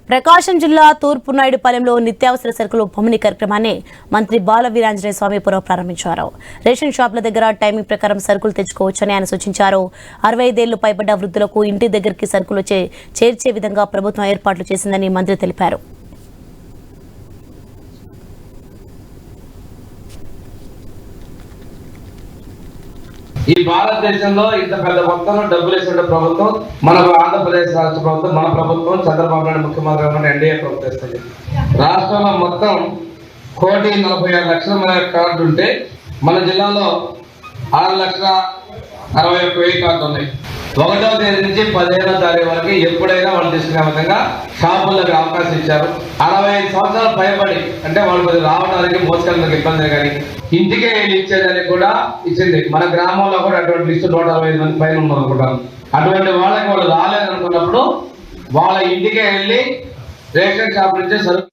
ప్రకాశం జిల్లా తూర్పునాయుడుపాలెంలో నిత్యావసర సరుకులు పంపిణీ కార్యక్రమాన్ని మంత్రి బాల వీరాంజనేయ స్వామి ప్రారంభించారు. రేషన్ షాపుల దగ్గర టైమింగ్ ప్రకారం సరుకులు తెచ్చుకోవచ్చని ఆయన సూచించారు. 65 ఏళ్లు పైబడ్డ వృద్ధులకు ఇంటి దగ్గరికి సరుకులు చేర్చే విధంగా ప్రభుత్వం ఏర్పాట్లు చేసిందని మంత్రి తెలిపారు. ఈ భారతదేశంలో ఇంత పెద్ద మొత్తంలో డబ్బులు వేసిన ప్రభుత్వం మన ఆంధ్రప్రదేశ్ రాష్ట్ర ప్రభుత్వం, మన ప్రభుత్వం చంద్రబాబు నాయుడు ముఖ్యమంత్రి ఉన్న ఎన్డీఏ ప్రభుత్వం ఇస్తుంది. రాష్ట్రంలో మొత్తం 1,46,00,000 కార్డు ఉంటే మన జిల్లాలో 6,61,000 కార్డులు ఉన్నాయి. 1వ తేదీ నుంచి 15వ తారీఖు వరకు ఎప్పుడైనా వాళ్ళు తీసుకునే విధంగా షాపులకు అవకాశం ఇచ్చారు. 65 సంవత్సరాలు పైబడి అంటే వాళ్ళు రావడానికి మోసుకెళ్ళడానికి ఇబ్బంది కానీ ఇంటికే ఇచ్చేదానికి కూడా ఇచ్చింది. మన గ్రామంలో కూడా అటువంటి లిస్టు 165 మంది పైన ఉన్నారు అనుకుంటాను. అటువంటి వాళ్ళకి వాళ్ళు రాలేదనుకున్నప్పుడు వాళ్ళ ఇంటికే వెళ్ళి రేషన్ షాప్ నుంచి సరుకు